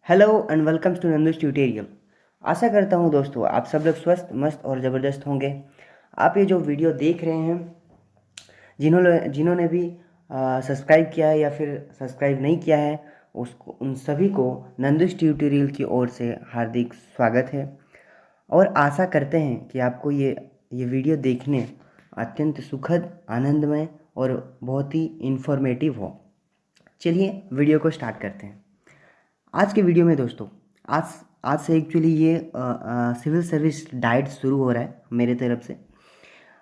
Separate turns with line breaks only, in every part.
Hello and welcome to Nandu's tutorial. आशा करता हूँ दोस्तों आप सब लोग स्वस्थ मस्त और ज़बरदस्त होंगे। आप ये जो वीडियो देख रहे हैं, जिन्होंने भी सब्सक्राइब किया है या फिर सब्सक्राइब नहीं किया है, उसको उन सभी को नंदूस ट्यूटोरियल की ओर से हार्दिक स्वागत है। और आशा करते हैं कि आपको ये वीडियो देखने अत्यंत सुखद, आनंदमय और बहुत ही इन्फॉर्मेटिव हो। चलिए वीडियो को स्टार्ट करते हैं। आज के वीडियो में दोस्तों, आज आज से एक्चुअली ये सिविल सर्विस डाइट शुरू हो रहा है मेरे तरफ से।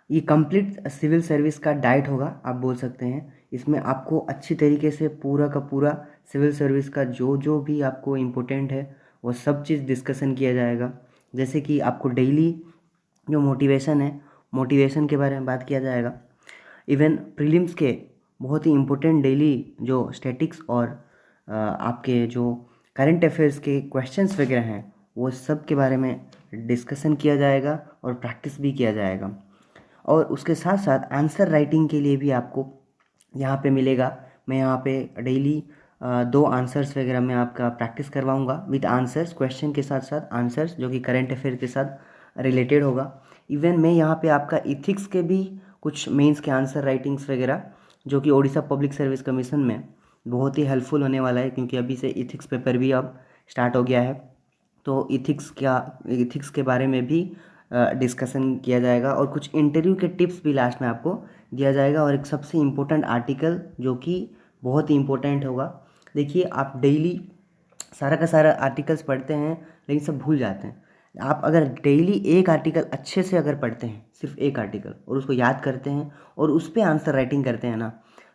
ये कंप्लीट सिविल सर्विस का डाइट होगा, आप बोल सकते हैं। इसमें आपको अच्छी तरीके से पूरा का पूरा सिविल सर्विस का जो जो भी आपको इम्पोर्टेंट है वो सब चीज़ डिस्कशन किया जाएगा। जैसे कि आपको डेली जो मोटिवेशन है, मोटिवेशन के बारे में बात किया जाएगा। इवन प्रीलिम्स के बहुत ही इम्पोर्टेंट डेली जो स्टैटिक्स और आपके जो करंट अफेयर्स के क्वेश्चंस वगैरह हैं वो सब के बारे में डिस्कशन किया जाएगा और प्रैक्टिस भी किया जाएगा। और उसके साथ साथ आंसर राइटिंग के लिए भी आपको यहाँ पे मिलेगा। मैं यहाँ पे डेली 2 आंसर्स वगैरह मैं आपका प्रैक्टिस करवाऊँगा विद आंसर्स, क्वेश्चन के साथ साथ आंसर्स जो कि करंट अफेयर के साथ रिलेटेड होगा। इवन मैं यहाँ पे आपका इथिक्स के भी कुछ मेंस के आंसर राइटिंग्स वगैरह जो कि ओडिशा पब्लिक सर्विस कमीशन में बहुत ही हेल्पफुल होने वाला है, क्योंकि अभी से इथिक्स पेपर भी अब स्टार्ट हो गया है। तो इथिक्स के बारे में भी डिस्कशन किया जाएगा और कुछ इंटरव्यू के टिप्स भी लास्ट में आपको दिया जाएगा। और एक सबसे इम्पोर्टेंट आर्टिकल जो कि बहुत ही इम्पोर्टेंट होगा। देखिए, आप डेली सारा का सारा आर्टिकल्स पढ़ते हैं लेकिन सब भूल जाते हैं। आप अगर डेली एक आर्टिकल अच्छे से अगर पढ़ते हैं, सिर्फ एक आर्टिकल, और उसको याद करते हैं और उस पर आंसर राइटिंग करते हैं ना,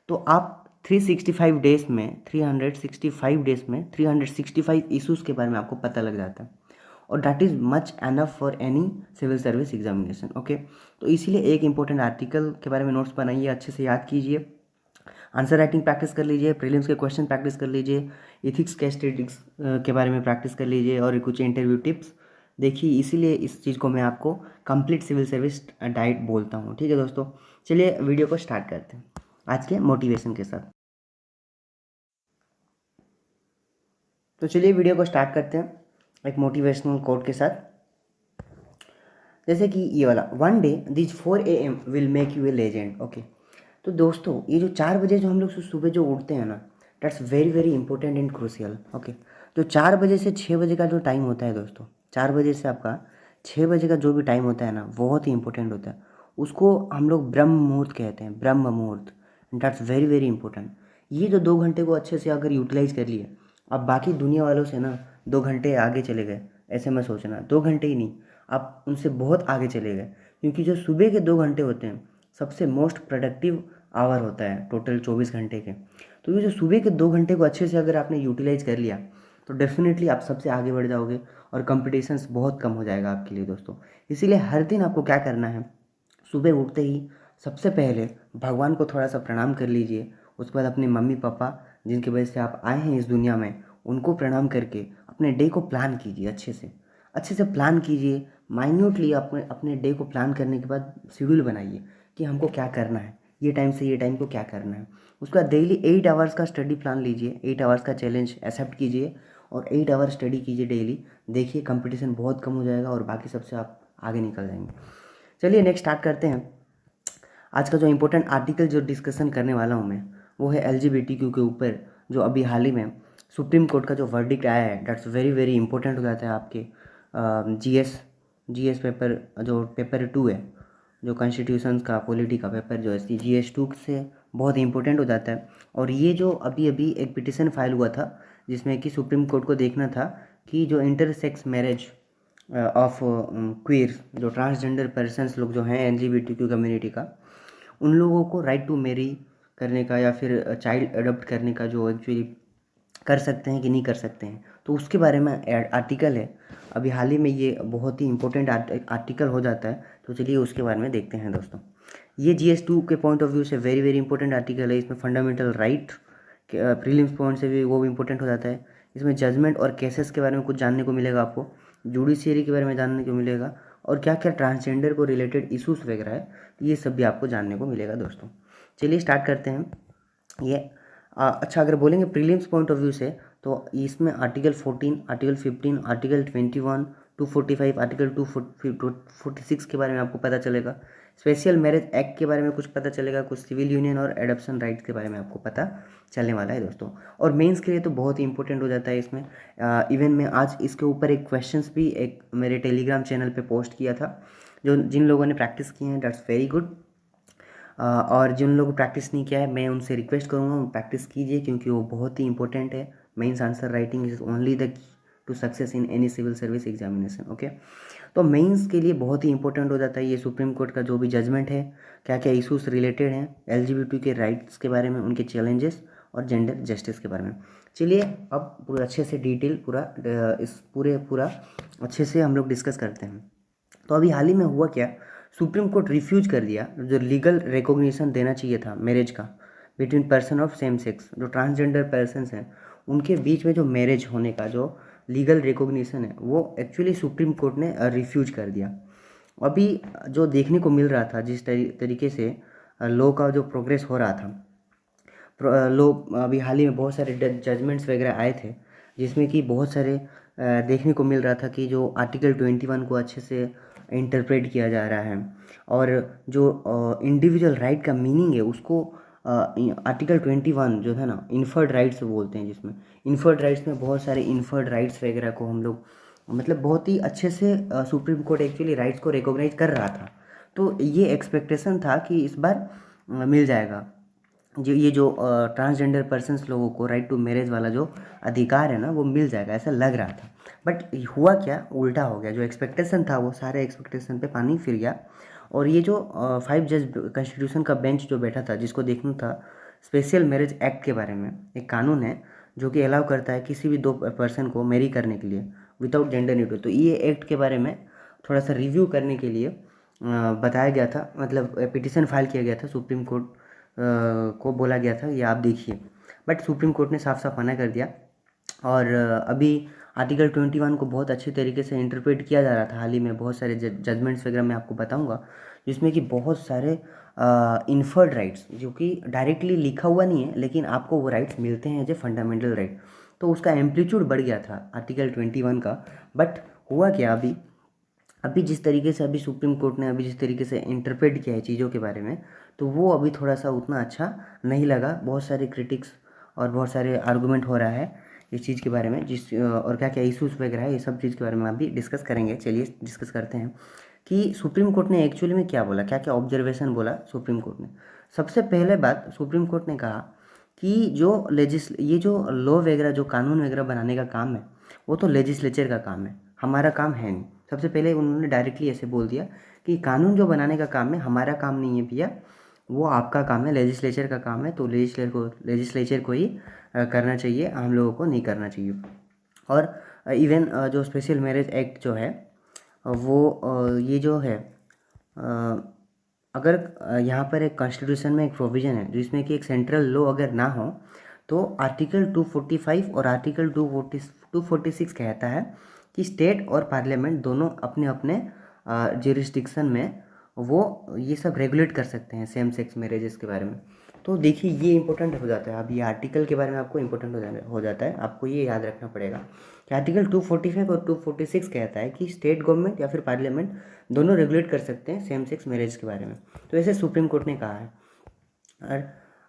तो आप 365 डेज़ में 365 डेज़ में 365 इशूज़ के बारे में आपको पता लग जाता है। और that is much enough for any civil service examination. Okay, तो इसीलिए एक इंपॉर्टेंट आर्टिकल के बारे में नोट्स बनाइए, अच्छे से याद कीजिए, आंसर राइटिंग प्रैक्टिस कर लीजिए, प्रीलिम्स के क्वेश्चन प्रैक्टिस कर लीजिए, इथिक्स के स्टैटिक्स के बारे में प्रैक्टिस कर लीजिए और कुछ इंटरव्यू टिप्स देखिए। इसीलिए इस चीज़ को मैं आपको कंप्लीट सिविल सर्विस डाइट बोलता हूँ। ठीक है दोस्तों, चलिए वीडियो को स्टार्ट करते हैं आज के मोटिवेशन के साथ। तो चलिए वीडियो को स्टार्ट करते हैं एक मोटिवेशनल कोट के साथ। जैसे कि ये वाला, one day this 4 AM will make U A legend. Okay, तो दोस्तों ये जो 4 बजे जो हम लोग सुबह जो उठते हैं ना, that's very very important and crucial. Okay, तो 4 बजे से 6 बजे का जो टाइम होता है दोस्तों, 4 बजे से आपका 6 बजे का जो भी टाइम होता है ना, बहुत ही इंपॉर्टेंट होता है। उसको हम लोग ब्रह्म मुहूर्त कहते हैं, ब्रह्म मुहूर्त। That's very very important. ये जो 2 घंटे को अच्छे से अगर यूटिलाइज कर लिए, अब बाकी दुनिया वालों से ना 2 घंटे आगे चले गए, ऐसे मत सोचना। 2 घंटे ही नहीं, आप उनसे बहुत आगे चले गए, क्योंकि जो सुबह के 2 घंटे होते हैं सबसे मोस्ट प्रोडक्टिव आवर होता है टोटल 24 घंटे के। तो ये जो सुबह के 2 घंटे को अच्छे से अगर आपने यूटिलाइज कर लिया तो डेफिनेटली आप सबसे आगे बढ़ जाओगे और कंपटीशंस बहुत कम हो जाएगा आपके लिए दोस्तों। इसीलिए हर दिन आपको क्या करना है, सुबह उठते ही सबसे पहले भगवान को थोड़ा सा प्रणाम कर लीजिए। उसके बाद अपने मम्मी पापा जिनकी वजह से आप आए हैं इस दुनिया में, उनको प्रणाम करके अपने डे को प्लान कीजिए। अच्छे से प्लान कीजिए, माइन्यूटली अपने अपने डे को प्लान करने के बाद शेड्यूल बनाइए कि हमको क्या करना है, ये टाइम से ये टाइम को क्या करना है। उसका डेली 8 आवर्स का स्टडी प्लान लीजिए, 8 आवर्स का चैलेंज एक्सेप्ट कीजिए और 8 आवर स्टडी कीजिए डेली। देखिए कंपटीशन बहुत कम हो जाएगा और बाकी सबसे आप आगे निकल जाएंगे। चलिए नेक्स्ट स्टार्ट करते हैं। आज का जो इम्पोर्टेंट आर्टिकल जो डिस्कशन करने वाला हूँ मैं, वो है LGBTQ के ऊपर। जो अभी हाल ही में सुप्रीम कोर्ट का जो वर्डिक्ट आया है, दैट्स वेरी वेरी इंपॉर्टेंट हो जाता है आपके जीएस पेपर, जो पेपर 2 है, जो कॉन्स्टिट्यूशंस का पॉलिटी का पेपर जो है GS2 से बहुत इंपॉर्टेंट हो जाता है। और ये जो अभी अभी एक पिटिशन फाइल हुआ था जिसमें कि सुप्रीम कोर्ट को देखना था कि जो इंटरसेक्स मैरिज ऑफ क्वीर, जो ट्रांसजेंडर पर्सन्स लोग जो हैं LGBTQ कम्युनिटी का, उन लोगों को राइट टू मैरी करने का या फिर चाइल्ड अडॉप्ट करने का जो एक्चुअली कर सकते हैं कि नहीं कर सकते हैं, तो उसके बारे में आर्टिकल है। अभी हाल ही में ये बहुत ही इंपॉर्टेंट आर्टिकल हो जाता है, तो चलिए उसके बारे में देखते हैं दोस्तों। ये GS2 के पॉइंट ऑफ व्यू से वेरी वेरी इंपॉर्टेंट आर्टिकल है। इसमें फंडामेंटल राइट प्रीलिम्स पॉइंट से भी वो भी इंपॉर्टेंट हो जाता है। इसमें जजमेंट और केसेस के बारे में कुछ जानने को मिलेगा आपको, जुडिशियरी के बारे में जानने को मिलेगा, और क्या क्या ट्रांसजेंडर को रिलेटेड इशूज़ वगैरह है, ये सब भी आपको जानने को मिलेगा दोस्तों। चलिए स्टार्ट करते हैं। ये अच्छा, अगर बोलेंगे प्रीलिम्स पॉइंट ऑफ व्यू से, तो तो इसमें आर्टिकल 14, आर्टिकल 15, आर्टिकल 21, 245, आर्टिकल 246 के बारे में आपको पता चलेगा। स्पेशल मैरिज एक्ट के बारे में कुछ पता चलेगा, कुछ सिविल यूनियन और एडॉप्शन राइट्स के बारे में आपको पता चलने वाला है दोस्तों। और मेंस के लिए तो बहुत ही इंपॉर्टेंट हो जाता है इसमें। इवन मैं आज इसके ऊपर एक क्वेश्चंस भी एक मेरे टेलीग्राम चैनल पे पोस्ट किया था। जो जिन लोगों ने प्रैक्टिस की है दैट्स वेरी गुड, और जिन लोगों को प्रैक्टिस नहीं किया है मैं उनसे रिक्वेस्ट करूँगा प्रैक्टिस कीजिए, क्योंकि वो बहुत ही इंपॉर्टेंट है। Mains answer writing is only the key to success in any civil service examination. Okay, तो मेंस के लिए बहुत ही इंपॉर्टेंट हो जाता है ये सुप्रीम कोर्ट का जो भी जजमेंट है, क्या क्या इशूज़ रिलेटेड हैं LGBT के राइट्स के बारे में, उनके चैलेंजेस और जेंडर जस्टिस के बारे में। चलिए अब पूरा अच्छे से डिटेल पूरा अच्छे से हम लोग डिस्कस करते हैं। तो अभी हाल ही में हुआ क्या, सुप्रीम कोर्ट रिफ्यूज कर दिया जो लीगल रिकॉग्निशन देना चाहिए था मैरिज का between person of same sex, जो ट्रांसजेंडर पर्सनस हैं उनके बीच में जो मैरिज होने का जो लीगल रिकॉग्निशन है वो एक्चुअली सुप्रीम कोर्ट ने रिफ्यूज कर दिया। अभी जो देखने को मिल रहा था, जिस तरीके से लॉ का जो प्रोग्रेस हो रहा था, लॉ अभी हाल ही में बहुत सारे जजमेंट्स वगैरह आए थे, जिसमें कि बहुत सारे देखने को मिल रहा था कि जो आर्टिकल 21 को अच्छे से इंटरप्रेट किया जा रहा है, और जो इंडिविजुअल राइट का मीनिंग है उसको आर्टिकल 21 जो है ना इन्फर्ड राइट्स बोलते हैं, जिसमें इन्फर्ड राइट्स में बहुत सारे इन्फर्ड राइट्स वगैरह को हम लोग मतलब बहुत ही अच्छे से सुप्रीम कोर्ट एक्चुअली राइट्स को रिकॉग्नाइज कर रहा था। तो ये एक्सपेक्टेशन था कि इस बार मिल जाएगा जो ये जो ट्रांसजेंडर पर्सन्स लोगों को राइट टू मैरिज वाला जो अधिकार है ना वो मिल जाएगा, ऐसा लग रहा था। बट हुआ क्या, उल्टा हो गया। जो एक्सपेक्टेशन था वो सारे एक्सपेक्टेशन पे पानी फिर गया। और ये जो 5 जज कॉन्स्टिट्यूशन का बेंच जो बैठा था, जिसको देखना था स्पेशल मैरिज एक्ट के बारे में, एक कानून है जो कि अलाउ करता है किसी भी 2 पर्सन को मैरी करने के लिए विदाउट जेंडर न्यूट्रल। तो ये एक्ट के बारे में थोड़ा सा रिव्यू करने के लिए बताया गया था, मतलब पिटिशन फाइल किया गया था सुप्रीम कोर्ट को बोला गया था ये आप देखिए। बट सुप्रीम कोर्ट ने साफ साफ मना कर दिया। और अभी आर्टिकल 21 को बहुत अच्छे तरीके से इंटरप्रेट किया जा रहा था। हाल ही में बहुत सारे जजमेंट्स वगैरह मैं आपको बताऊंगा, जिसमें कि बहुत सारे इन्फर्ड राइट्स जो कि डायरेक्टली लिखा हुआ नहीं है, लेकिन आपको वो राइट्स मिलते हैं एज ए फंडामेंटल राइट। तो उसका एम्पलीट्यूड बढ़ गया था आर्टिकल 21 का। बट हुआ क्या, अभी जिस तरीके से अभी सुप्रीम कोर्ट ने अभी जिस तरीके से इंटरप्रेट किया है चीज़ों के बारे में, तो वो अभी थोड़ा सा उतना अच्छा नहीं लगा। बहुत सारे क्रिटिक्स और बहुत सारे आर्गूमेंट हो रहा है इस चीज़ के बारे में, और क्या क्या इश्यूज़ वगैरह है, ये सब चीज़ के बारे में अभी डिस्कस करेंगे। चलिए डिस्कस करते हैं कि सुप्रीम कोर्ट ने एक्चुअली में क्या बोला, क्या क्या ऑब्जर्वेशन बोला सुप्रीम कोर्ट ने। सबसे पहले बात सुप्रीम कोर्ट ने कहा कि ये जो लॉ वगैरह जो कानून वगैरह बनाने का काम है वो तो लेजिस्लेचर का काम है, हमारा काम है नहीं। सबसे पहले उन्होंने डायरेक्टली ऐसे बोल दिया कि कानून जो बनाने का काम है हमारा काम नहीं है भैया, वो आपका काम है, लेजिस्लेचर का काम है। तो लेजिस्लेचर को ही करना चाहिए, हम लोगों को नहीं करना चाहिए। और इवन जो स्पेशल मैरिज एक्ट जो है वो ये जो है अगर यहाँ पर एक कॉन्स्टिट्यूशन में एक प्रोविज़न है जिसमें कि एक सेंट्रल लॉ अगर ना हो, तो आर्टिकल 245 और आर्टिकल 246 कहता है कि स्टेट और पार्लियामेंट दोनों अपने अपने ज्यूरिस्डिक्शन में वो ये सब रेगुलेट कर सकते हैं सेम सेक्स मैरिजेस के बारे में। तो देखिए ये इंपॉर्टेंट हो जाता है। अब ये आर्टिकल के बारे में आपको इंपॉर्टेंट हो जाता है, आपको ये याद रखना पड़ेगा कि आर्टिकल 245 और 246 कहता है कि स्टेट गवर्नमेंट या फिर पार्लियामेंट दोनों रेगुलेट कर सकते हैं सेम सेक्स मैरिज के बारे में। तो ऐसे सुप्रीम कोर्ट ने कहा है।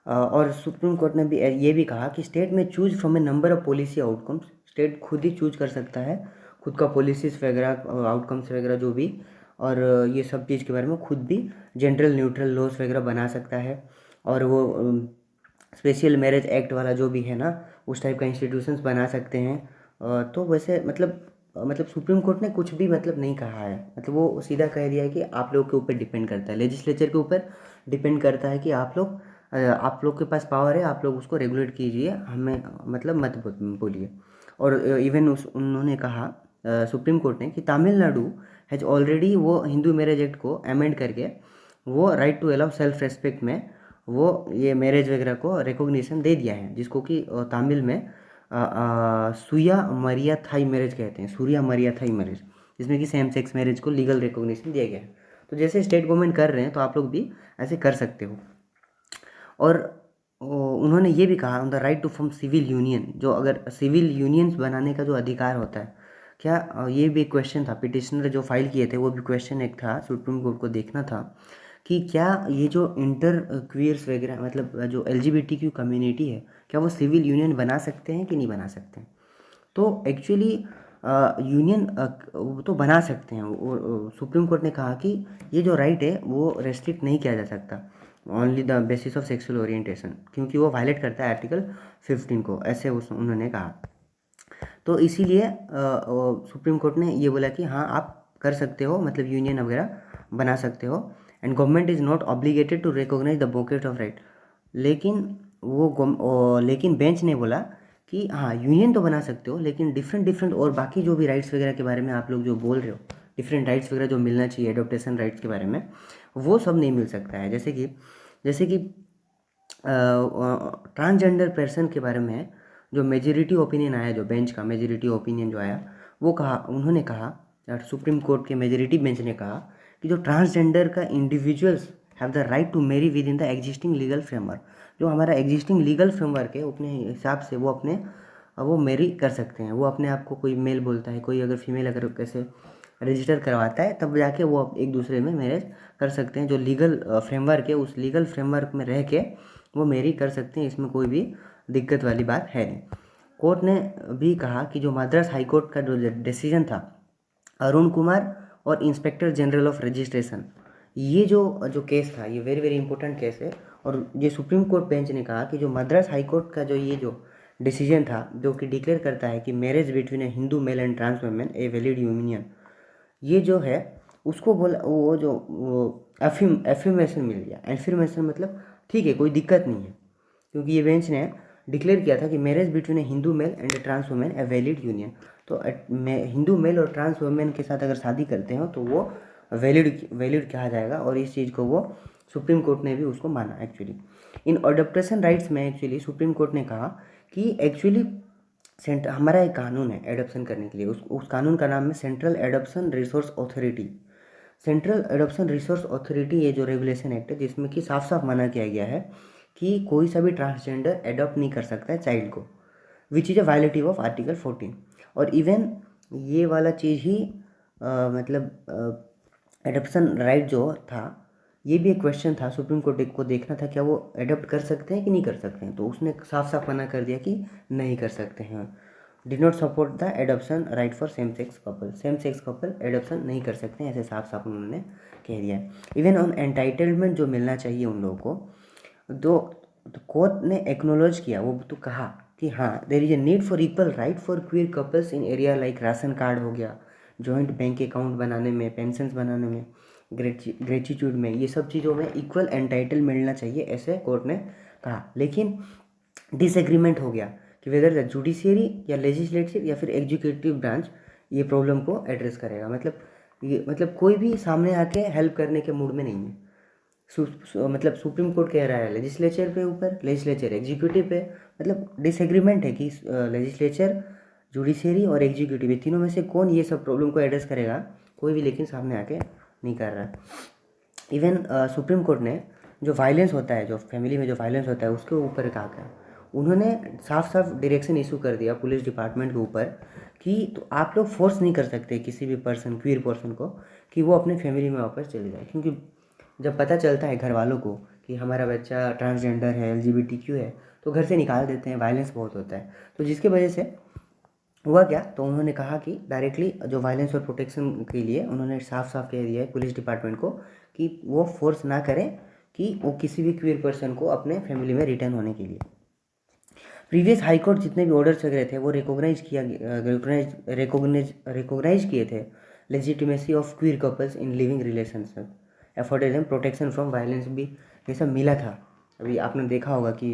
और सुप्रीम कोर्ट ने भी ये भी कहा कि स्टेट में choose from A number of policy outcomes, state खुद ही चूज कर सकता है खुद का पॉलिसीज वगैरह आउटकम्स वगैरह जो भी, और ये सब चीज़ के बारे में खुद भी जेंडर न्यूट्रल लॉज वगैरह बना सकता है। और वो स्पेशल मैरिज एक्ट वाला जो भी है ना उस टाइप का इंस्टीट्यूशंस बना सकते हैं। तो वैसे मतलब सुप्रीम कोर्ट ने कुछ भी मतलब नहीं कहा है, मतलब वो सीधा कह दिया है कि आप लोग के ऊपर डिपेंड करता है, लेजिस्लेचर के ऊपर डिपेंड करता है कि आप लोग के पास पावर है, आप लोग उसको रेगुलेट कीजिए, हमें मतलब मत बोलिए। और इवन उन्होंने कहा सुप्रीम कोर्ट ने कि तमिलनाडु हैज़ ऑलरेडी वो हिंदू मैरिज एक्ट को अमेंड करके वो right to allow self respect में वो ये मैरिज वगैरह को रिकॉग्निशन दे दिया है, जिसको कि तमिल में सूया मरिया थाई मैरिज कहते हैं, सूर्या मरिया थाई मैरिज, जिसमें कि सेम सेक्स मैरिज को लीगल रिकॉग्निशन दिया गया है। तो जैसे स्टेट गवर्नमेंट कर रहे हैं तो आप लोग भी ऐसे कर सकते हो। और उन्होंने ये भी कहा on the right to form civil union, जो अगर सिविल यूनियंस बनाने का जो अधिकार होता है क्या, ये भी एक क्वेश्चन था, पिटिशनर जो फाइल किए थे वो भी क्वेश्चन एक था, सुप्रीम कोर्ट को देखना था कि क्या ये जो इंटर क्वियर्स वगैरह मतलब जो LGBTQ कम्युनिटी है, क्या वो सिविल यूनियन बना सकते हैं कि नहीं बना सकते हैं। तो एक्चुअली यूनियन वो तो बना सकते हैं, सुप्रीम कोर्ट ने कहा कि ये जो राइट है वो रेस्ट्रिक्ट नहीं किया जा सकता only the basis of sexual orientation, क्योंकि वो वायलेट करता है आर्टिकल 15 को, ऐसे उन्होंने कहा। तो इसीलिए सुप्रीम कोर्ट ने ये बोला कि हाँ आप कर सकते हो, मतलब यूनियन वगैरह बना सकते हो, and government is not obligated to recognise the bouquet of right. लेकिन लेकिन बेंच ने बोला कि हाँ यूनियन तो बना सकते हो, लेकिन डिफरेंट डिफरेंट और बाकी जो भी राइट्स वगैरह के बारे में आप लोग जो बोल रहे हो, डिफरेंट राइट्स वगैरह जो मिलना चाहिए एडॉप्टेशन राइट्स के बारे में, वो सब नहीं मिल सकता है। जैसे कि ट्रांसजेंडर पर्सन के बारे में जो मेजोरिटी ओपिनियन आया, जो बेंच का मेजोरिटी ओपिनियन जो आया, वो कहा, उन्होंने कहा, सुप्रीम कोर्ट के मेजोरिटी बेंच ने कहा कि जो ट्रांसजेंडर का individuals have the right to marry within the existing legal framework, जो हमारा एग्जिस्टिंग लीगल फ्रेमवर्क है अपने हिसाब से वो मैरी कर सकते हैं। वो अपने आप को कोई मेल बोलता है, कोई अगर फीमेल अगर कैसे रजिस्टर करवाता है, तब जाके वो एक दूसरे में मैरिज कर सकते हैं। जो लीगल फ्रेमवर्क है उस लीगल फ्रेमवर्क में रह के वो मैरी कर सकते हैं, इसमें कोई भी दिक्कत वाली बात है नहीं। कोर्ट ने भी कहा कि जो मद्रास हाई कोर्ट का जो डिसीजन था, अरुण कुमार और इंस्पेक्टर जनरल ऑफ रजिस्ट्रेशन, ये जो केस था, ये वेरी वेरी इंपॉर्टेंट केस है। और ये सुप्रीम कोर्ट बेंच ने कहा कि जो मद्रास हाई कोर्ट का जो डिसीजन था, जो कि डिक्लेयर करता है कि marriage between a Hindu male and trans women a valid union, ये जो है उसको बोला वो एफर्मेशन मिल गया। एफर्मेशन मतलब ठीक है, कोई दिक्कत नहीं है, क्योंकि ये बेंच ने डिक्लेयर किया था कि marriage between a Hindu male and a trans women a valid union. तो हिंदू मेल और ट्रांस वुमेन के साथ अगर शादी करते हो तो वो वैलिड कहा जाएगा, और इस चीज़ को वो सुप्रीम कोर्ट ने भी उसको माना। एक्चुअली इन अडॉप्टेशन राइट्स में एक्चुअली सुप्रीम कोर्ट ने कहा कि एक्चुअली हमारा एक कानून है एडॉप्शन करने के लिए, उस कानून का नाम है central adoption resource authority. Central adoption resource authority ये जो रेगुलेशन एक्ट है, जिसमें कि साफ साफ मना किया गया है कि कोई सा भी ट्रांसजेंडर एडॉप्ट नहीं कर सकता है चाइल्ड को, which is a violative of article 14। और इवन ये वाला चीज़ ही मतलब एडॉप्शन राइट जो था, ये भी एक क्वेश्चन था, सुप्रीम कोर्ट को देखना था क्या वो एडॉप्ट कर सकते हैं कि नहीं कर सकते हैं। तो उसने साफ साफ मना कर दिया कि नहीं कर सकते हैं। Did not support the adoption right for same sex couple adoption नहीं कर सकते हैं, ऐसे साफ साफ उन्होंने कह दिया है। इवन ऑन एंटाइटलमेंट जो मिलना चाहिए उन लोगों को, तो कोर्ट ने एक्नोलॉज किया, वो तो कहा कि हाँ there is a need for equal right for queer couples in area like ration card हो गया, जॉइंट बैंक अकाउंट बनाने में, पेंशन्स बनाने में, ग्रेटिट्यूड में, ये सब चीज़ों में इक्वल एंटाइटल मिलना चाहिए, ऐसे कोर्ट ने कहा। लेकिन डिसएग्रीमेंट हो गया कि वेदर द जुडिशियरी या लेजिस्लेटिव या फिर एग्जीक्यूटिव ब्रांच ये प्रॉब्लम को एड्रेस करेगा। मतलब कोई भी सामने आके हेल्प करने के मूड में नहीं है। मतलब सुप्रीम कोर्ट कह रहा है लेजिस्लेचर पे ऊपर, लेजिस्लेचर एग्जीक्यूटिव पे, मतलब डिसएग्रीमेंट है कि लेजिस्लेचर, जुडिशियरी और एग्जीक्यूटिव, तीनों में से कौन ये सब प्रॉब्लम को एड्रेस करेगा, कोई भी लेकिन सामने आके नहीं कर रहा है। इवन सुप्रीम कोर्ट ने जो वायलेंस होता है, जो फैमिली में जो वायलेंस होता है, उसके ऊपर कहा क्या, उन्होंने साफ साफ डायरेक्शन इशू कर दिया पुलिस डिपार्टमेंट के ऊपर कि तो आप लोग फोर्स नहीं कर सकते किसी भी पर्सन, क्वीर पर्सन को, कि वो अपने फैमिली में वापस चले जाए। क्योंकि जब पता चलता है घर वालों को कि हमारा बच्चा ट्रांसजेंडर है, LGBTQ है, तो घर से निकाल देते हैं, वायलेंस बहुत होता है। तो जिसकी वजह से हुआ क्या, तो उन्होंने कहा कि डायरेक्टली जो वायलेंस और प्रोटेक्शन के लिए उन्होंने साफ साफ कह दिया है पुलिस डिपार्टमेंट को कि वो फोर्स ना करें कि वो किसी भी क्वीर पर्सन को अपने फैमिली में रिटर्न होने के लिए। प्रीवियस हाई कोर्ट जितने भी ऑर्डर्स वगैरह थे वो रिकॉग्नाइज किए थे legitimacy of queer couples in living relationship, afforded them protection from violence भी, ये सब मिला था। अभी आपने देखा होगा कि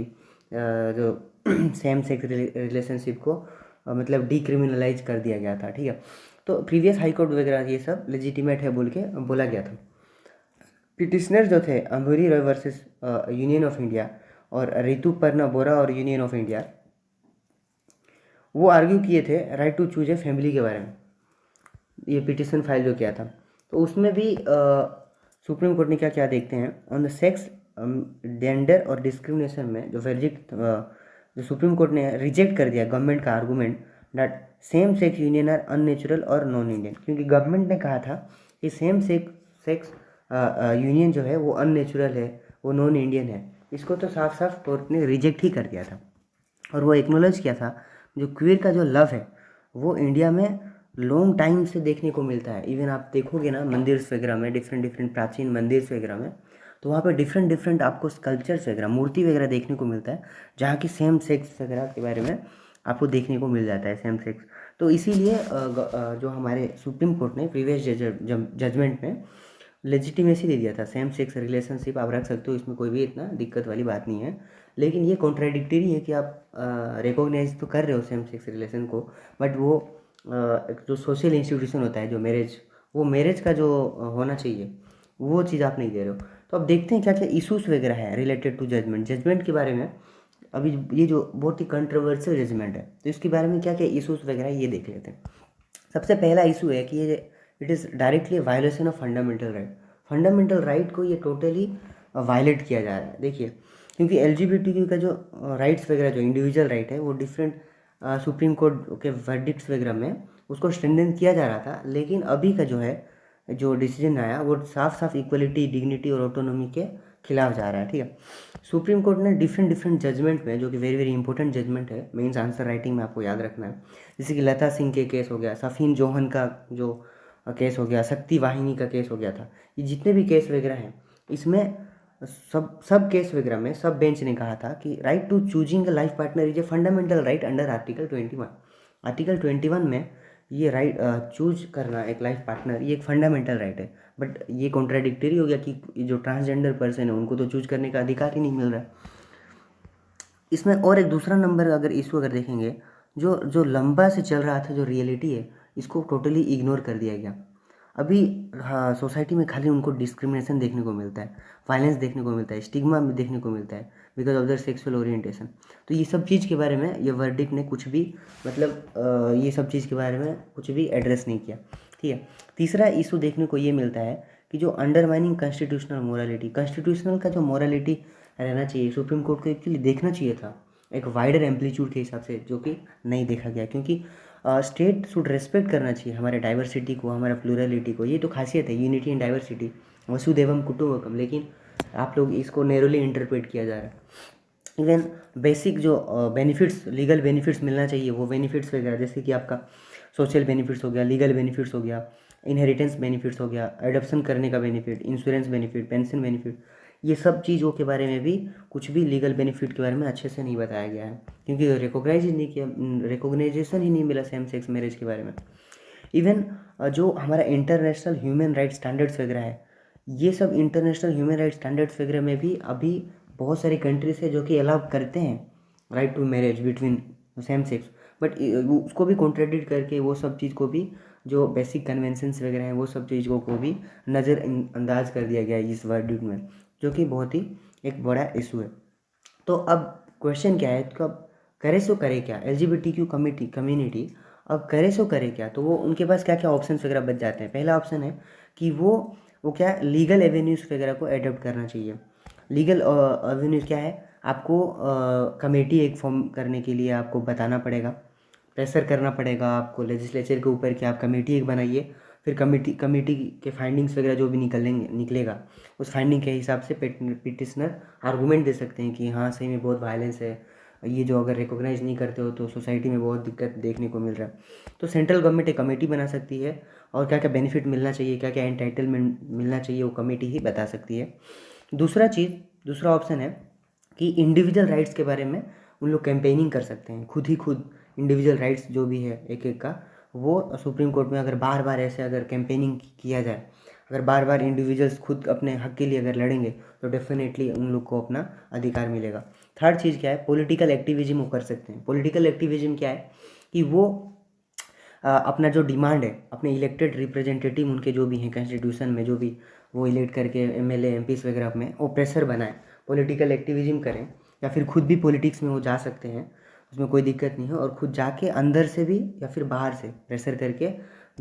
जो सेम सेक्स रिलेशनशिप को मतलब डिक्रिमिनलाइज कर दिया गया था, ठीक है। तो प्रीवियस हाई कोर्ट वगैरह ये सब लेजिटिमेट है बोल के बोला गया था। पिटिशनर जो थे Ambri Roy versus union of India और ऋतुपर्णा बोरा और यूनियन ऑफ इंडिया, वो आर्ग्यू किए थे right to choose a family के बारे में, ये पिटिशन फाइल जो किया था। तो उसमें भी सुप्रीम कोर्ट ने क्या क्या देखते हैं, ऑन द सेक्स जेंडर और डिस्क्रिमिनेशन में जो वर्डिक्ट जो सुप्रीम कोर्ट ने रिजेक्ट कर दिया गवर्नमेंट का argument that same sex union are unnatural और नॉन इंडियन, क्योंकि गवर्नमेंट ने कहा था कि सेम सेक्स यूनियन जो है वो अननेचुरल है, वो नॉन इंडियन है। इसको तो साफ साफ कोर्ट ने रिजेक्ट ही कर दिया था और वो एक्नोलेज किया था जो क्वीर का जो लव है वो इंडिया में लॉन्ग टाइम से देखने को मिलता है। इवन आप देखोगे ना मंदिर वगैरह में, डिफरेंट प्राचीन मंदिर वगैरह में, तो वहाँ पे डिफरेंट आपको स्कल्पचर्स वगैरह, मूर्ति वगैरह देखने को मिलता है जहाँ की सेम सेक्स वगैरह के बारे में आपको देखने को मिल जाता है, सेम सेक्स। तो इसीलिए जो हमारे सुप्रीम कोर्ट ने प्रीवियस जजमेंट में लेजिटिमेसी दे दिया था। सेम सेक्स रिलेशनशिप आप रख सकते हो, इसमें कोई भी इतना दिक्कत वाली बात नहीं है। लेकिन ये कॉन्ट्राडिक्टरी है कि आप रिकॉग्नाइज तो कर रहे हो सेम सेक्स रिलेशन को, बट वो जो सोशल इंस्टीट्यूशन होता है, जो मैरिज, वो मैरिज का जो होना चाहिए वो चीज़ आप नहीं दे रहे हो। तो अब देखते हैं क्या क्या इशूज़ वगैरह है रिलेटेड टू जजमेंट के बारे में। अभी ये जो बहुत ही कंट्रोवर्शियल जजमेंट है, तो इसके बारे में क्या क्या इशूज़ वगैरह ये देख लेते हैं। सबसे पहला इशू है कि ये it is directly violation of fundamental right. Fundamental right को ये टोटली वायलेट किया जा रहा है। देखिए, क्योंकि LGBTQ का जो राइट्स वगैरह, जो इंडिविजुअल राइट है, वो डिफरेंट सुप्रीम कोर्ट के वर्डिक्ट्स वगैरह में उसको स्ट्रेंथन किया जा रहा था। लेकिन अभी का जो है जो डिसीजन आया वो साफ साफ इक्वलिटी, डिग्निटी और ऑटोनॉमी के खिलाफ जा रहा है। ठीक है, सुप्रीम कोर्ट ने डिफरेंट जजमेंट में, जो कि वेरी इंपॉर्टेंट जजमेंट है, मेंस आंसर राइटिंग में आपको याद रखना है, जैसे कि लता सिंह के केस हो गया, सफीन जोहन का जो केस हो गया, शक्ति वाहिनी का केस हो गया था, ये जितने भी केस वगैरह हैं इसमें सब केस वगैरह में सब बेंच ने कहा था कि right to choosing a life partner is a fundamental right under article 21। Article 21 में ये राइट चूज करना एक लाइफ पार्टनर, ये एक फंडामेंटल राइट है। बट ये कॉन्ट्राडिक्टरी हो गया कि जो ट्रांसजेंडर पर्सन है उनको तो चूज करने का अधिकार ही नहीं मिल रहा है। इसमें और एक दूसरा नंबर अगर इशू अगर देखेंगे, जो जो लंबा से चल रहा था, जो रियलिटी है, इसको टोटली इग्नोर कर दिया गया। अभी हाँ, सोसाइटी में खाली उनको डिस्क्रिमिनेशन देखने को मिलता है, वायलेंस देखने को मिलता है, स्टिग्मा देखने को मिलता है because of their sexual orientation. तो ये सब चीज़ के बारे में ये वर्डिक्ट ने कुछ भी ये सब चीज़ के बारे में कुछ भी एड्रेस नहीं किया। ठीक है, तीसरा इशू देखने को ये मिलता है कि जो अंडरमाइनिंग कॉन्स्टिट्यूशनल मोरालिटी, कॉन्स्टिट्यूशनल का जो मोरालिटी रहना चाहिए, सुप्रीम कोर्ट को एक्चुअली देखना चाहिए था एक वाइडर एम्पलीट्यूड के हिसाब से, जो कि नहीं देखा गया। क्योंकि स्टेट शुड रेस्पेक्ट करना चाहिए हमारे डाइवर्सिटी को, हमारा प्लूरलिटी को। ये तो खासियत है, यूनिटी एंड डाइवर्सिटी, वसुदेवम कुटुंबकम। लेकिन आप लोग इसको नैरोली इंटरप्रेट किया जा रहा है। इवन बेसिक जो बेनिफिट्स, लीगल बेनिफिट्स मिलना चाहिए, वो बेनिफिट्स वगैरह, जैसे कि आपका सोशल बेनिफिट्स हो गया, लीगल बेनिफिट्स हो गया, इनहेरिटेंस बेनिफिट्स हो गया, एडॉप्शन करने का benefit, insurance benefit, pension benefit, ये सब चीज़ों के बारे में भी कुछ भी लीगल बेनिफिट के बारे में अच्छे से नहीं बताया गया है, क्योंकि रिकॉग्नाइज ही नहीं किया, रिकॉग्नाइजेशन ही नहीं मिला सेम सेक्स मैरिज के बारे में। इवन जो हमारा इंटरनेशनल ह्यूमन राइट्स स्टैंडर्ड्स वगैरह है, ये सब इंटरनेशनल ह्यूमन राइट्स स्टैंडर्ड्स वगैरह में भी अभी बहुत सारी कंट्रीज है जो कि अलाउ करते हैं right to marriage between same sex, but उसको भी कॉन्ट्राडिक्ट करके वो सब चीज़ को भी, जो बेसिक कन्वेंशंस वगैरह हैं, वो सब चीज़ों को भी नज़रअंदाज कर दिया गया है इस वर्डिक्ट में, जो कि बहुत ही एक बड़ा इशू है। तो अब क्वेश्चन क्या है, तो अब करे सो करे क्या, LGBTQ कम्युनिटी अब करे सो करे क्या। तो वो उनके पास क्या क्या ऑप्शंस वगैरह बच जाते हैं। पहला ऑप्शन है कि वो क्या लीगल एवेन्यूज़ वगैरह को एडॉप्ट करना चाहिए। लीगल एवेन्यूज़ क्या है, आपको कमेटी एक फॉर्म करने के लिए आपको बताना पड़ेगा, प्रेशर करना पड़ेगा आपको लेजिस्लेचर के ऊपर कि आप कमेटी एक बनाइए। फिर कमेटी के फाइंडिंग्स वगैरह जो भी निकलेगा, उस फाइंडिंग के हिसाब से पिटिशनर आर्गूमेंट दे सकते हैं कि हाँ सही में बहुत वायलेंस है, ये जो अगर रिकॉग्नाइज नहीं करते हो तो सोसाइटी में बहुत दिक्कत देखने को मिल रहा है। तो सेंट्रल गवर्नमेंट एक कमेटी बना सकती है और क्या क्या बेनिफिट मिलना चाहिए, क्या क्या एंटाइटलमेंट मिलना चाहिए, वो कमेटी ही बता सकती है। दूसरा ऑप्शन है कि इंडिविजुअल राइट्स के बारे में उन लोग कैंपेनिंग कर सकते हैं, खुद इंडिविजुअल राइट्स जो भी है एक एक का, वो सुप्रीम कोर्ट में अगर बार बार ऐसे अगर कैंपेनिंग किया जाए, अगर बार बार इंडिविजुअल्स खुद अपने हक के लिए अगर लड़ेंगे, तो डेफिनेटली उन लोग को अपना अधिकार मिलेगा। थर्ड चीज़ क्या है, पॉलिटिकल एक्टिविज्म वो कर सकते हैं। पॉलिटिकल एक्टिविज्म क्या है कि वो अपना जो डिमांड है, अपने इलेक्टेड रिप्रेजेंटेटिव उनके जो भी हैं कॉन्स्टिट्यूशन में, जो भी वो इलेक्ट करके MLA MPs वगैरह में, वो प्रेशर बनाए, पॉलिटिकल एक्टिविज्म करें, या फिर खुद भी पॉलिटिक्स में वो जा सकते हैं, उसमें कोई दिक्कत नहीं है। और खुद जाके अंदर से भी या फिर बाहर से प्रेशर करके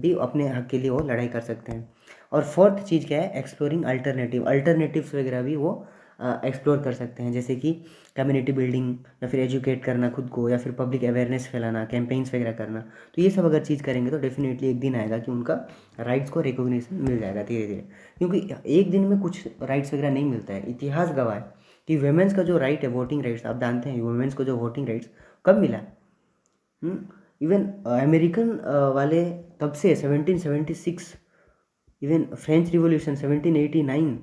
भी अपने हक के लिए वो लड़ाई कर सकते हैं। और फोर्थ चीज़ क्या है, एक्सप्लोरिंग अल्टरनेटिव्स वगैरह भी वो एक्सप्लोर कर सकते हैं, जैसे कि कम्युनिटी बिल्डिंग या फिर एजुकेट करना खुद को या फिर पब्लिक अवेयरनेस फैलाना, कैंपेन्स वगैरह करना। तो ये सब अगर चीज़ करेंगे तो डेफिनेटली एक दिन आएगा कि उनका राइट्स को रिकॉग्निशन मिल जाएगा धीरे धीरे, क्योंकि एक दिन में कुछ राइट्स वगैरह नहीं मिलता है। इतिहास गवाह है कि वुमेन्स का जो राइट है वोटिंग राइट्स, आप जानते हैं वुमेन्स को जो वोटिंग राइट्स कब मिला है। इवन अमेरिकन वाले तब से 1776, इवन फ्रेंच रिवॉल्यूशन 1789,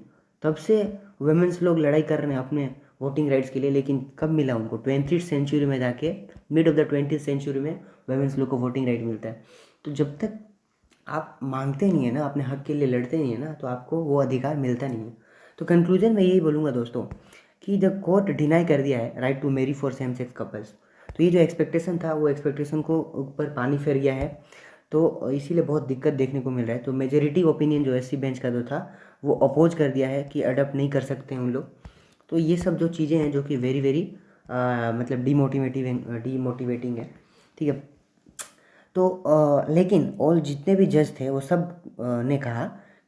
तब से वुमेन्स लोग लड़ाई कर रहे हैं अपने वोटिंग राइट्स के लिए, लेकिन कब मिला उनको? 20th सेंचुरी में जाके, mid of the 20th century में वुमेन्स लोग को वोटिंग राइट मिलता है। तो जब तक आप मांगते नहीं है ना, अपने हक के लिए लड़ते नहीं है ना, तो आपको वो अधिकार मिलता नहीं है। तो कंक्लूजन में यही बोलूँगा दोस्तों कि जब कोर्ट डिनाई कर दिया है right to marry for same sex couples, तो ये जो एक्सपेक्टेशन था वो एक्सपेक्टेशन को ऊपर पानी फेर गया है। तो इसीलिए बहुत दिक्कत देखने को मिल रहा है। तो मेजोरिटी ओपिनियन जो एससी बेंच का जो था वो अपोज कर दिया है कि अडॉप्ट नहीं कर सकते हैं उन लोग। तो ये सब जो चीज़ें हैं जो कि वेरी वेरी मतलब डीमोटिवेटिंग है, ठीक है। तो लेकिन और जितने भी जज थे वो सब ने कहा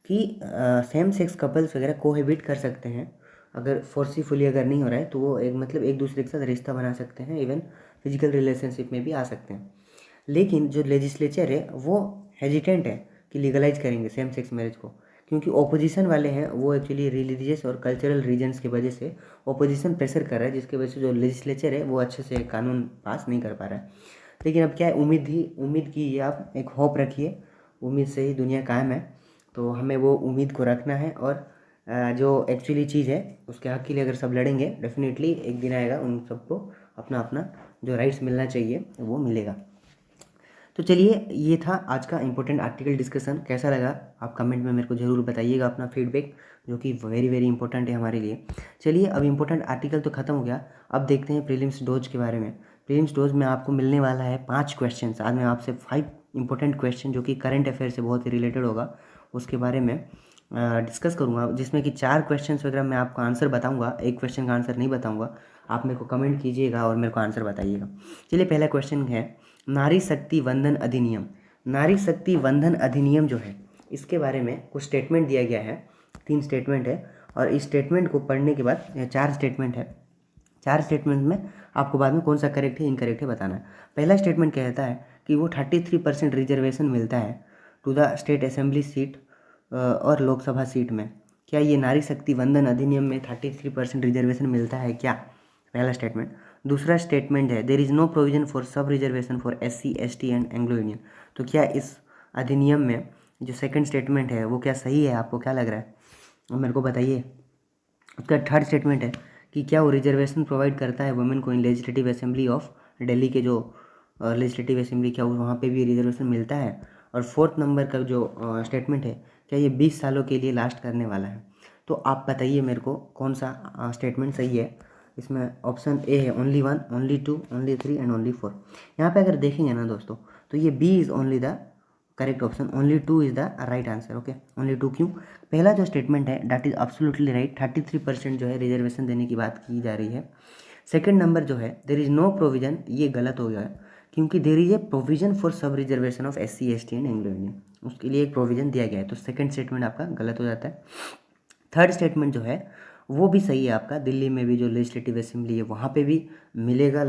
कि सेम सेक्स कपल्स वगैरह कोहेबिट कर सकते हैं, अगर फोर्सफुली अगर नहीं हो रहा है तो वो एक मतलब एक दूसरे के साथ रिश्ता बना सकते हैं, इवन फिजिकल रिलेशनशिप में भी आ सकते हैं। लेकिन जो लेजिस्लेचर है वो हेजिटेंट है कि लीगलाइज करेंगे सेम सेक्स मैरिज को, क्योंकि ओपोजिशन वाले हैं वो एक्चुअली रिलीजियस और कल्चरल रीजन्स की वजह से ओपोजिशन प्रेशर कर रहा है, जिसकी वजह से जो लेजिस्लेचर है वो अच्छे से कानून पास नहीं कर पा रहा है। लेकिन अब क्या है, उम्मीद कीजिए, आप एक होप रखिए, उम्मीद से ही दुनिया कायम है। तो हमें वो उम्मीद को रखना है और जो एक्चुअली चीज़ है उसके हक के लिए अगर सब लड़ेंगे, डेफिनेटली एक दिन आएगा उन सबको अपना अपना जो राइट्स मिलना चाहिए वो मिलेगा। तो चलिए, ये था आज का इम्पोर्टेंट आर्टिकल डिस्कशन। कैसा लगा आप कमेंट में मेरे को ज़रूर बताइएगा अपना फीडबैक, जो कि वेरी वेरी इंपॉर्टेंट है हमारे लिए। चलिए, अब इम्पोर्टेंट आर्टिकल तो ख़त्म हो गया, अब देखते हैं प्रीलिम्स डोज के बारे में। प्रीलिम्स डोज में आपको मिलने वाला है 5 क्वेश्चन। आज मैं आपसे 5 इंपॉर्टेंट क्वेश्चन जो कि करंट अफेयर से बहुत ही रिलेटेड होगा उसके बारे में डिस्कस करूँगा, जिसमें कि 4 क्वेश्चन वगैरह मैं आपको आंसर बताऊँगा, एक क्वेश्चन का आंसर नहीं बताऊँगा। आप मेरे को कमेंट कीजिएगा और मेरे को आंसर बताइएगा। चलिए, पहला क्वेश्चन है नारी शक्ति वंदन अधिनियम। नारी शक्ति वंदन अधिनियम जो है इसके बारे में कुछ स्टेटमेंट दिया गया है, 3 स्टेटमेंट है, और इस स्टेटमेंट को पढ़ने के बाद 4 स्टेटमेंट है, 4 स्टेटमेंट में आपको बाद में कौन सा करेक्ट है इनकरेक्ट है बताना है। पहला स्टेटमेंट कहता है कि वो 33% रिजर्वेशन मिलता है to the state assembly seat और लोकसभा सीट में। क्या ये नारी शक्ति वंदन अधिनियम में 33% रिजर्वेशन मिलता है क्या? पहला स्टेटमेंट। दूसरा स्टेटमेंट है there is no provision for sub reservation for SC ST and Anglo Indian. तो क्या इस अधिनियम में जो सेकंड स्टेटमेंट है वो क्या सही है? आपको क्या लग रहा है, और मेरे को बताइए। उसका थर्ड स्टेटमेंट है कि क्या वो रिजर्वेशन प्रोवाइड करता है वुमेन को in legislative assembly of Delhi के जो लेजिस्लेटिव असेंबली, क्या वहाँ पे भी रिजर्वेशन मिलता है? और फोर्थ नंबर का जो स्टेटमेंट है, क्या ये 20 सालों के लिए लास्ट करने वाला है? तो आप बताइए मेरे को कौन सा स्टेटमेंट सही है। इसमें ऑप्शन ए है only 1, only 2, only 3 and only 4। यहाँ पे अगर देखेंगे ना दोस्तों, तो ये B is only the correct option, only 2 is the right answer. Okay, only 2 क्यों? पहला जो स्टेटमेंट है दैट इज़ एब्सोल्युटली राइट, 33% जो है रिजर्वेशन देने की बात की जा रही है। सेकंड नंबर जो है देयर इज़ नो प्रोविजन, ये गलत हो गया है, क्योंकि there is a provision for sub reservation of SC ST and Anglo Indian, उसके लिए एक प्रोविजन दिया गया है। तो सेकंड स्टेटमेंट आपका गलत हो जाता है। थर्ड स्टेटमेंट जो है वो भी सही है आपका, दिल्ली में भी जो लेजिस्लेटिव असेंबली है वहाँ पे भी मिलेगा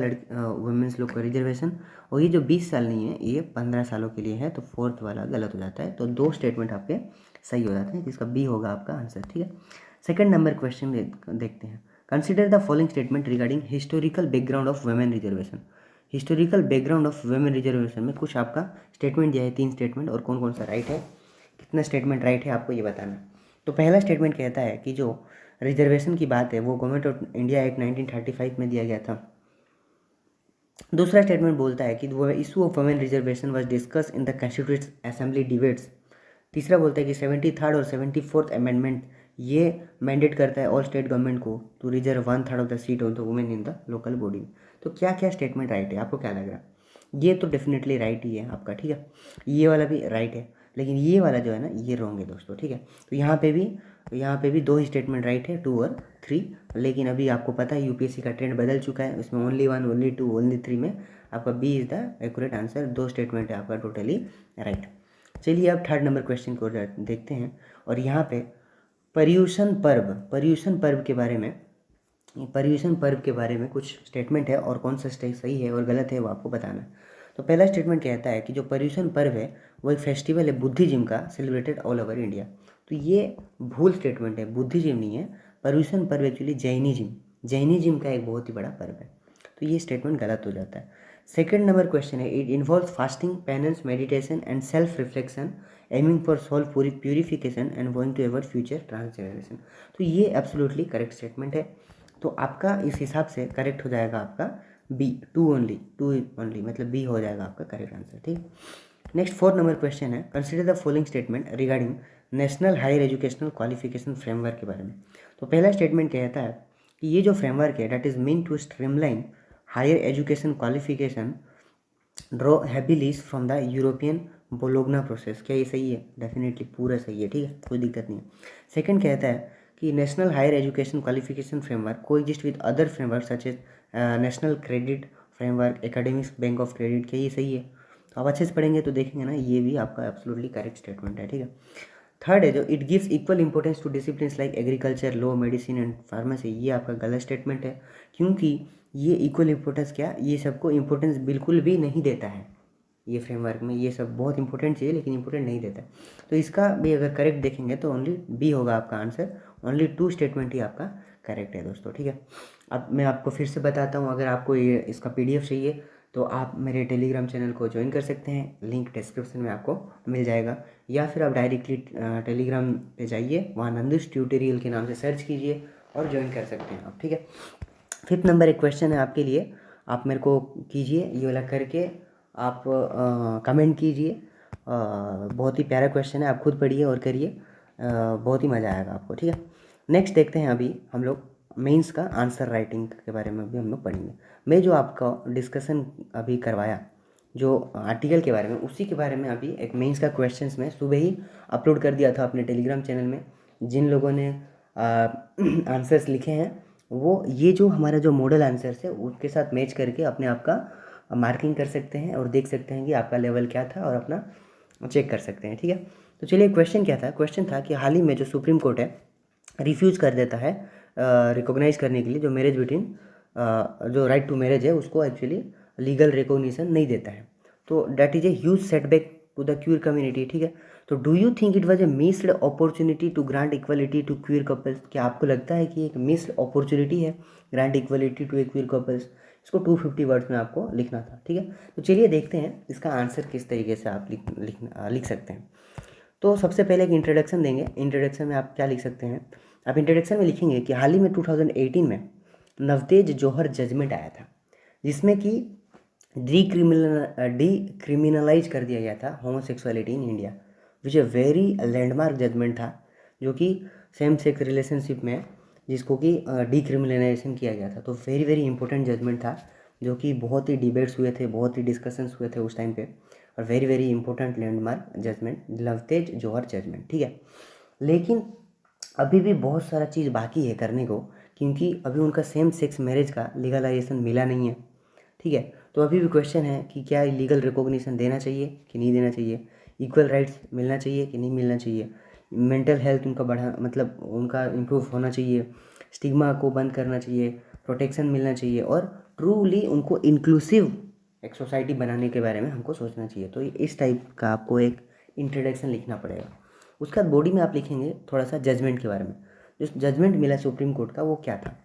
वुमेंस लोग को रिजर्वेशन। और ये जो 20 साल नहीं है, ये 15 सालों के लिए है, तो फोर्थ वाला गलत हो जाता है। तो 2 स्टेटमेंट आपके सही हो जाते हैं, जिसका बी होगा आपका आंसर, ठीक है। सेकंड नंबर क्वेश्चन देखते हैं। Consider the following statement regarding historical background of women reservation. Historical background of women reservation में कुछ आपका स्टेटमेंट दिया है, 3 स्टेटमेंट, और कौन कौन सा राइट है, कितना स्टेटमेंट राइट है आपको ये बताना है। तो पहला स्टेटमेंट कहता है कि जो रिजर्वेशन की बात है वो गवर्नमेंट ऑफ इंडिया एक्ट 1935 में दिया गया था। दूसरा स्टेटमेंट बोलता है कि वो issue of women reservation was discuss in the constituent assembly debates. तीसरा बोलता है कि 73rd और 74th अमेंडमेंट ये मैंडेट करता है ऑल स्टेट गवर्नमेंट को to reserve 1/3 of the seat of the women in the local body. तो क्या क्या स्टेटमेंट राइट है, आपको क्या लग रहा है? ये तो डेफिनेटली राइट ही है आपका, ठीक है। ये वाला भी राइट है, लेकिन ये वाला जो है ना ये रॉन्ग है दोस्तों, ठीक है। तो यहाँ पे भी 2 ही स्टेटमेंट राइट है, 2 और 3। लेकिन अभी आपको पता है UPSC का ट्रेंड बदल चुका है, उसमें ओनली 1, ओनली 2, ओनली 3 में आपका B is the accurate answer. 2 statement है आपका टोटली राइट। चलिए अब थर्ड नंबर क्वेश्चन को देखते हैं, और यहाँ पे पर्यूषण पर्व के बारे में, पर्यूषण पर्व के बारे में कुछ स्टेटमेंट है और कौन सा सही है और गलत है वो आपको बताना है। तो पहला स्टेटमेंट कहता है कि जो पर्यूषण पर्व है वो एक फेस्टिवल है बुद्धिज्म का, सेलिब्रेटेड ऑल ओवर इंडिया। तो ये भूल स्टेटमेंट है, बुद्धिज्म नहीं है। पर्यूषण पर्व एक्चुअली जैनिज्म का एक बहुत ही बड़ा पर्व है। तो ये स्टेटमेंट गलत हो जाता है। सेकेंड नंबर क्वेश्चन है, it involve fasting, penance, meditation and self reflection aiming for soul purification and going to avert future transgeneration. तो ये एब्सोल्युटली करेक्ट स्टेटमेंट है। तो आपका इस हिसाब से करेक्ट हो जाएगा आपका बी, टू ओनली, मतलब बी हो जाएगा आपका करेक्ट आंसर। ठीक। नेक्स्ट फोर्थ नंबर क्वेश्चन है, consider the following statement regarding national higher educational qualification framework के बारे में। तो पहला स्टेटमेंट कहता है कि ये जो फ्रेमवर्क है that is mean to streamline higher education qualification draw abilities from the European Bologna process. क्या ये सही है? डेफिनेटली पूरा सही है। ठीक है, कोई दिक्कत नहीं है। सेकंड कहता है कि national higher education qualification framework को exist with other framework such as national credit framework, academics bank of credit. क्या ये सही है? तो आप अच्छे से पढ़ेंगे तो देखेंगे ना, ये भी आपका एब्सोल्युटली करेक्ट स्टेटमेंट है। ठीक है। थर्ड है जो, it gives equal importance to discipline like agriculture, law, medicine and pharmacy. ये आपका गलत स्टेटमेंट है, क्योंकि ये इक्वल इंपॉर्टेंस क्या, ये सबको इंपॉर्टेंस बिल्कुल भी नहीं देता है। ये फ्रेमवर्क में ये सब बहुत इंपॉर्टेंट चीज़ है लेकिन इंपॉर्टेंट नहीं देता है। तो इसका भी अगर करेक्ट देखेंगे तो ओनली बी होगा आपका आंसर। ओनली टू स्टेटमेंट ही आपका करेक्ट है दोस्तों। ठीक है। अब मैं आपको फिर से बताता हूँ, अगर आपको ये इसका PDF चाहिए तो आप मेरे टेलीग्राम चैनल को ज्वाइन कर सकते हैं, लिंक डिस्क्रिप्शन में आपको मिल जाएगा, या फिर आप डायरेक्टली टेलीग्राम पे जाइए, वहाँ नंदुश ट्यूटोरियल के नाम से सर्च कीजिए और ज्वाइन कर सकते हैं आप। ठीक है। फिफ्थ नंबर एक क्वेश्चन है आपके लिए, आप मेरे को कीजिए ये वाला करके, आप कमेंट कीजिए। बहुत ही प्यारा क्वेश्चन है, आप खुद पढ़िए और करिए, बहुत ही मज़ा आएगा आपको। ठीक है। नेक्स्ट देखते हैं, अभी हम लोग मेंस का आंसर राइटिंग के बारे में भी हम लोग पढ़ेंगे। मैं जो आपका डिस्कशन अभी करवाया जो आर्टिकल के बारे में, उसी के बारे में अभी एक मेंस का क्वेश्चंस मैं सुबह ही अपलोड कर दिया था अपने टेलीग्राम चैनल में। जिन लोगों ने आंसर्स लिखे हैं वो ये जो हमारा जो मॉडल आंसर्स है उसके साथ मैच करके अपने आप का मार्किंग कर सकते हैं और देख सकते हैं कि आपका लेवल क्या था और अपना चेक कर सकते हैं। ठीक है। तो चलिए, क्वेश्चन क्या था? क्वेश्चन था कि हाल ही में जो सुप्रीम कोर्ट है रिफ्यूज़ कर देता है रिकॉग्नाइज करने के लिए जो मैरिज बिटवीन जो राइट टू मैरिज है उसको एक्चुअली लीगल रिकॉग्निशन नहीं देता है। तो that is a huge setback to the queer community. ठीक है। तो do you think it was a missed opportunity to grant equality to queer couples? क्या आपको लगता है कि एक मिस्ड अपॉर्चुनिटी है grant equality to a queer couples? इसको 250 वर्ड्स में आपको लिखना था। ठीक है। तो चलिए देखते हैं इसका आंसर किस तरीके से आप लिख सकते हैं। तो सबसे पहले एक इंट्रोडक्शन देंगे। इंट्रोडक्शन में आप क्या लिख सकते हैं? आप इंट्रोडक्शन में लिखेंगे कि हाल ही में 2018 में नवतेज जौहर जजमेंट आया था, जिसमें कि डिक्रिमिनलाइज कर दिया गया था homosexuality in India, which a very landmark judgement था, जो कि सेम सेक्स रिलेशनशिप में जिसको कि डिक्रिमिनलाइजेशन किया गया था। तो वेरी वेरी इंपॉर्टेंट जजमेंट था, जो कि बहुत ही डिबेट्स हुए थे, बहुत ही डिस्कशंस हुए थे उस टाइम पे, और very very important landmark judgement, Navtej Johar judgement. ठीक है। लेकिन अभी भी बहुत सारा चीज़ बाकी है करने को, क्योंकि अभी उनका सेम सेक्स मैरिज का लीगलाइजेशन मिला नहीं है। ठीक है। तो अभी भी क्वेश्चन है कि क्या लीगल रिकॉग्निशन देना चाहिए कि नहीं देना चाहिए, इक्वल राइट्स मिलना चाहिए कि नहीं मिलना चाहिए, मेंटल हेल्थ उनका मतलब उनका इम्प्रूव होना चाहिए, स्टिग्मा को बंद करना चाहिए, प्रोटेक्शन मिलना चाहिए, और ट्रूली उनको इंक्लूसिव एक सोसाइटी बनाने के बारे में हमको सोचना चाहिए। तो इस टाइप का आपको एक इंट्रोडक्शन लिखना पड़ेगा। उसके बाद बॉडी में आप लिखेंगे थोड़ा सा जजमेंट के बारे में। जो जजमेंट मिला सुप्रीम कोर्ट का वो क्या था?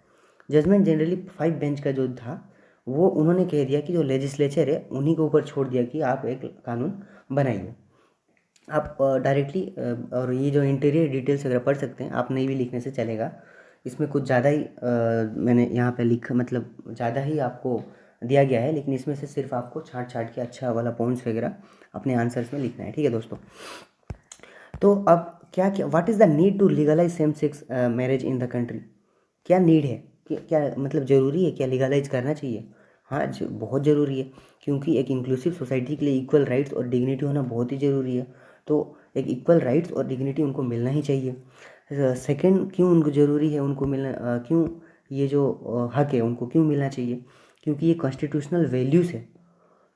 जजमेंट जनरली 5 बेंच का जो था वो उन्होंने कह दिया कि जो लेजिस्लेचर है उन्हीं के ऊपर छोड़ दिया कि आप एक कानून बनाइए। आप डायरेक्टली और ये जो इंटीरियर डिटेल्स अगर पढ़ सकते हैं आप, नहीं भी लिखने से चलेगा। इसमें कुछ ज़्यादा ही मैंने यहाँ पे मतलब ज़्यादा ही आपको दिया गया है, लेकिन इसमें से सिर्फ आपको छाँट छाँट के अच्छा वाला पॉइंट्स वगैरह अपने आंसर्स में लिखना है। ठीक है दोस्तों। तो अब क्या what is the need to legalise same sex marriage in the country? क्या नीड है, क्या मतलब ज़रूरी है, क्या लीगलाइज करना चाहिए? हाँ, बहुत ज़रूरी है, क्योंकि एक इंक्लूसिव सोसाइटी के लिए इक्वल राइट्स और डिग्निटी होना बहुत ही ज़रूरी है। तो एक इक्वल राइट्स और डिग्निटी उनको मिलना ही चाहिए। सेकंड, क्यों उनको ज़रूरी है उनको मिलना, क्यों ये जो हक है उनको क्यों मिलना चाहिए? क्योंकि ये कॉन्स्टिट्यूशनल वैल्यूज़ है।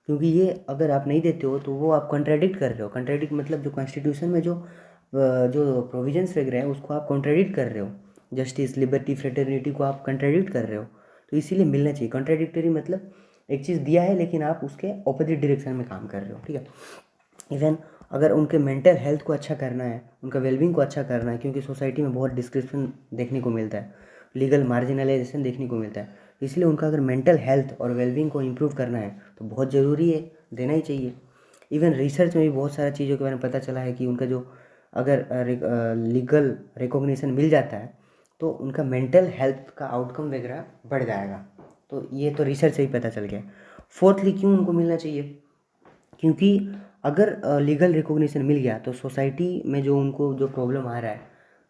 क्योंकि ये अगर आप नहीं देते हो तो वो आप कंट्राडिक्ट कर रहे हो। कंट्राडिक्ट मतलब जो कॉन्स्टिट्यूशन में जो जो प्रोविजंस वगैरह है उसको आप कॉन्ट्राडिक्ट कर रहे हो, जस्टिस, लिबर्टी, फ्रेटर्निटी को आप कंट्राडिक्ट कर रहे हो, तो इसीलिए मिलना चाहिए। कॉन्ट्राडिक्टरी मतलब एक चीज़ दिया है लेकिन आप उसके ऑपोजिट डायरेक्शन में काम कर रहे हो, ठीक है। इवन अगर उनके मेंटल हेल्थ को अच्छा करना है, उनका वेलबींग को अच्छा करना है, क्योंकि सोसाइटी में बहुत डिस्क्रिप्शन देखने को मिलता है, लीगल मार्जिनलाइजेशन देखने को मिलता है, तो इसलिए उनका अगर मेंटल हेल्थ और वेलबींग को इम्प्रूव करना है तो बहुत ज़रूरी है, देना ही चाहिए। इवन रिसर्च में भी बहुत सारी चीज़ों के बारे में पता चला है कि उनका जो अगर लीगल रिकॉग्निशन मिल जाता है तो उनका मेंटल हेल्थ का आउटकम वगैरह बढ़ जाएगा। तो ये तो रिसर्च से ही पता चल गया। फोर्थली क्यों उनको मिलना चाहिए, क्योंकि अगर लीगल रिकॉग्निशन मिल गया तो सोसाइटी में जो उनको जो प्रॉब्लम आ रहा है,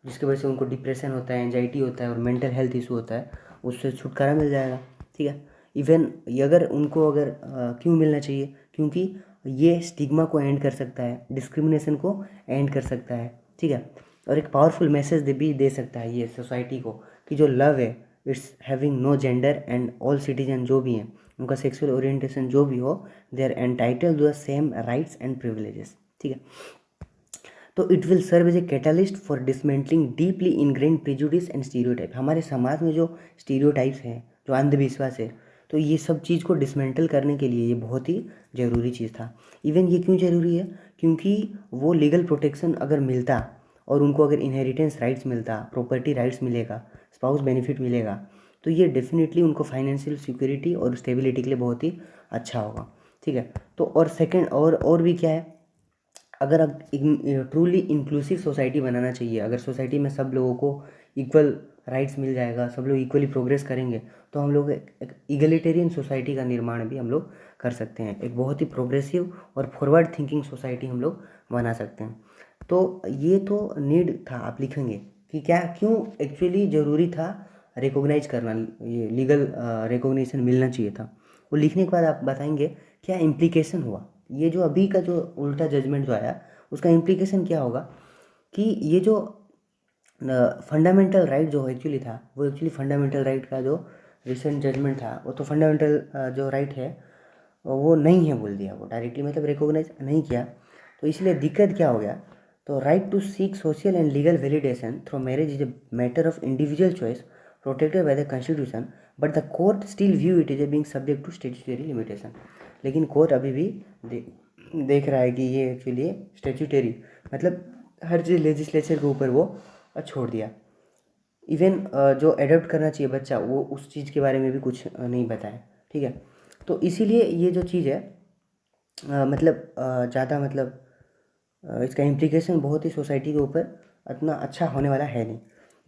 जिसकी वजह से उनको डिप्रेशन होता है, एंजाइटी होता है और मेंटल हेल्थ इशू होता है, उससे छुटकारा मिल जाएगा, ठीक है। इवन ये अगर उनको अगर क्यों मिलना चाहिए, क्योंकि ये स्टिग्मा को एंड कर सकता है, डिस्क्रिमिनेशन को एंड कर सकता है, ठीक है। और एक पावरफुल मैसेज भी दे सकता है ये सोसाइटी को कि जो लव है it's having no gender and all citizen जो भी हैं उनका सेक्सुअल ओरिएंटेशन जो भी हो, they are entitled to the same rights and privileges, ठीक है। तो it will serve as a catalyst for dismantling deeply ingrained prejudice and stereotype. हमारे समाज में जो स्टीरियोटाइप्स हैं, जो अंधविश्वास है, तो ये सब चीज़ को डिसमेंटल करने के लिए ये बहुत ही ज़रूरी चीज़ था। इवन ये क्यों ज़रूरी है, क्योंकि वो लीगल प्रोटेक्शन अगर मिलता और उनको अगर इनहेरिटेंस राइट्स मिलता, प्रॉपर्टी राइट्स मिलेगा, स्पाउस बेनिफिट मिलेगा, तो ये डेफिनेटली उनको फाइनेंशियल सिक्योरिटी और स्टेबिलिटी के लिए बहुत ही अच्छा होगा, ठीक है। तो और सेकेंड और भी क्या है, अगर अब ट्रूली इंक्लूसिव सोसाइटी बनाना चाहिए, अगर सोसाइटी में सब लोगों को इक्वल राइट्स मिल जाएगा, सब लोग इक्वली प्रोग्रेस करेंगे, तो हम लोग एक इगलिटेरियन सोसाइटी का निर्माण भी हम लोग कर सकते हैं, एक बहुत ही प्रोग्रेसिव और फॉरवर्ड थिंकिंग सोसाइटी हम लोग बना सकते हैं। तो ये तो नीड था, आप लिखेंगे कि क्या क्यों एक्चुअली ज़रूरी था रिकॉग्नाइज करना, ये लीगल रिकॉग्निशन मिलना चाहिए था। वो लिखने के बाद आप बताएंगे क्या इम्प्लीकेशन हुआ, ये जो अभी का जो उल्टा जजमेंट जो आया उसका इम्प्लीकेशन क्या होगा, कि ये जो फंडामेंटल राइट जो एक्चुअली था, वो एक्चुअली फंडामेंटल राइट का जो रिसेंट जजमेंट था वो तो फंडामेंटल जो राइट है वो नहीं है बोल दिया, वो डायरेक्टली मतलब रिकॉग्नाइज नहीं किया। तो इसलिए दिक्कत क्या हो गया, तो right to seek social and legal validation through marriage is a matter of individual choice protected by the constitution, but the court still view it is a being subject to statutory limitation. लेकिन court अभी भी देख रहा है कि ये actually statutory मतलब हर चीज़ legislature के ऊपर वो छोड़ दिया। इवन जो अडॉप्ट करना चाहिए बच्चा वो उस चीज़ के बारे में भी कुछ नहीं बताया, ठीक है। तो इसीलिए ये जो चीज़ है मतलब ज़्यादा मतलब इसका इम्प्लीकेशन बहुत ही सोसाइटी के ऊपर इतना अच्छा होने वाला है नहीं।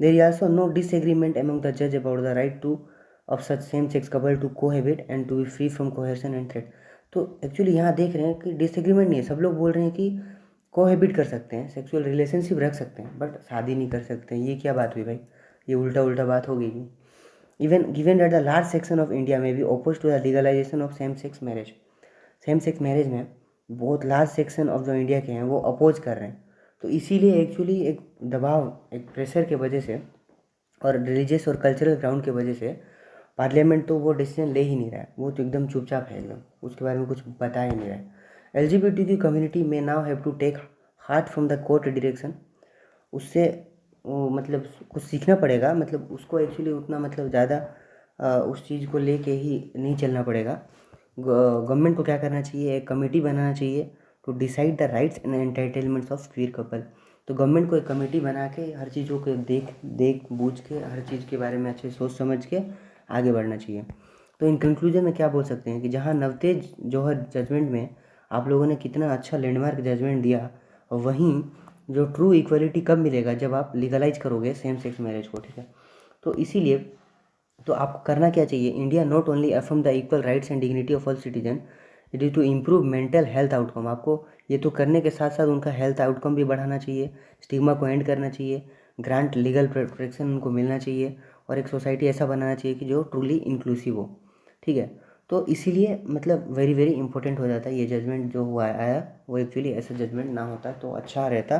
There is also no disagreement among the जज about the right to of such same sex couple to cohabit and to be free from cohesion and threat. तो एक्चुअली यहाँ देख रहे हैं कि डिसएग्रीमेंट नहीं है, सब लोग बोल रहे हैं कि कोहेबिट कर सकते हैं, सेक्सुअल रिलेशनशिप रख सकते हैं, बट शादी नहीं कर सकते हैं। ये क्या बात हुई भाई, ये उल्टा उल्टा बात हो गई। Even given that the large section of India में be oppose to the legalization of same sex marriage, same sex marriage में बहुत लार्ज सेक्शन ऑफ जो इंडिया के हैं वो अपोज कर रहे हैं। तो इसीलिए एक्चुअली एक दबाव, एक प्रेशर के वजह से और रिलीजियस और कल्चरल ग्राउंड के वजह से पार्लियामेंट तो वो डिसीजन ले ही नहीं रहा है, वो तो एकदम चुपचाप है, एकदम उसके बारे में कुछ बता ही नहीं रहा है। LGBT कम्युनिटी में now have to take heart from the court direction, उससे मतलब कुछ सीखना पड़ेगा, मतलब उसको एक्चुअली उतना मतलब ज़्यादा उस चीज़ को लेके ही नहीं चलना पड़ेगा। गवर्नमेंट को क्या करना चाहिए, एक कमेटी बनाना चाहिए to decide the rights and entitlements of queer couple. तो गवर्नमेंट को एक कमेटी बना के हर चीज़ों को देख बूझ के हर चीज़ के बारे में अच्छे सोच समझ के आगे बढ़ना चाहिए। तो इन कंक्लूजन में क्या बोल सकते हैं कि जहाँ नवतेज जौहर जजमेंट में आप लोगों ने कितना अच्छा लैंडमार्क जजमेंट दिया, वहीं जो ट्रू इक्वलिटी कब मिलेगा, जब आप लीगलाइज करोगे सेम सेक्स मैरिज को, ठीक है। तो इसीलिए तो आपको करना क्या चाहिए, India not only affirm the equal rights and dignity of all citizen, it is to improve mental health outcome. आपको ये तो करने के साथ साथ उनका हेल्थ आउटकम भी बढ़ाना चाहिए, स्टिग्मा को एंड करना चाहिए, ग्रांट लीगल प्रोटेक्शन उनको मिलना चाहिए, और एक सोसाइटी ऐसा बनाना चाहिए कि जो ट्रूली इंक्लूसिव हो, ठीक है। तो इसीलिए मतलब वेरी वेरी इंपॉर्टेंट हो जाता है ये जजमेंट जो हुआ आया, वो एक्चुअली ऐसा जजमेंट ना होता तो अच्छा रहता।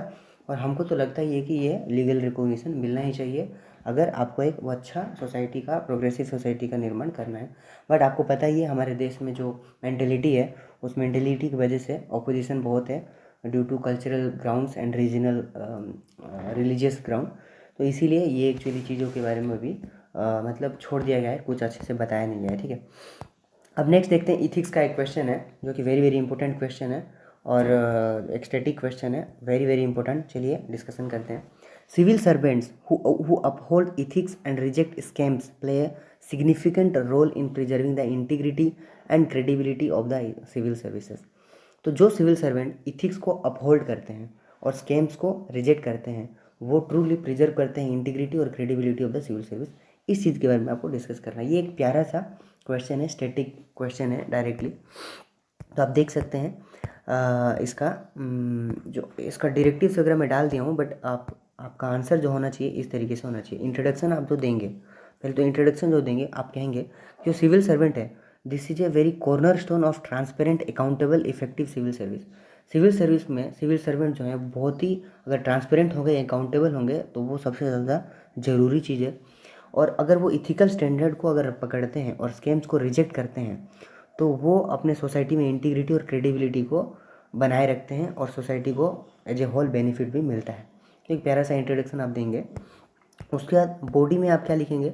और हमको तो लगता ही है कि ये लीगल रिकॉग्निशन मिलना ही चाहिए अगर आपको एक वो अच्छा सोसाइटी का, प्रोग्रेसिव सोसाइटी का निर्माण करना है। बट आपको पता ही है हमारे देश में जो मेंटेलिटी है, उस मेंटेलिटी की वजह से ऑपोजिशन बहुत है, due to cultural grounds and regional religious ground. तो इसीलिए ये एक्चुअली चीज़ों के बारे में भी मतलब छोड़ दिया गया है, कुछ अच्छे से बताया नहीं गया है, ठीक है। अब नेक्स्ट देखते हैं, इथिक्स का एक क्वेश्चन है जो कि वेरी वेरी इंपॉर्टेंट क्वेश्चन है और एक स्टैटिक क्वेश्चन है, वेरी वेरी इंपॉर्टेंट। चलिए डिस्कशन करते हैं। Civil servants who uphold ethics and reject scams play a significant role in preserving the integrity and credibility of the civil services। तो जो civil servant ethics को uphold करते हैं और स्कैम्स को रिजेक्ट करते हैं, वो ट्रूली प्रिजर्व करते हैं इंटीग्रिटी और credibility of the civil service. इस चीज़ के बारे में आपको डिस्कस करना है। ये एक प्यारा सा क्वेश्चन है, स्टैटिक क्वेश्चन है डायरेक्टली। तो आप देख सकते हैं इसका जो इसका डायरेक्टिव्स वगैरह मैं डाल दिया हूँ, बट आपका आंसर जो होना चाहिए इस तरीके से होना चाहिए। इंट्रोडक्शन आप जो देंगे, पहले तो इंट्रोडक्शन जो देंगे आप कहेंगे जो सिविल सर्वेंट है, this is a very cornerstone of transparent accountable effective civil service. Civil service में सिविल सर्वेंट जो है बहुत ही अगर ट्रांसपेरेंट होंगे, अकाउंटेबल होंगे, तो वो सबसे ज़्यादा ज़रूरी चीज़ है। और अगर वो इथिकल स्टैंडर्ड को अगर पकड़ते हैं और स्कैम्स को रिजेक्ट करते हैं, तो वो अपने सोसाइटी में इंटीग्रिटी और क्रेडिबिलिटी को बनाए रखते हैं और सोसाइटी को एज ए होल बेनिफिट भी मिलता है। तो एक प्यारा सा इंट्रोडक्शन आप देंगे। उसके बाद बॉडी में आप क्या लिखेंगे?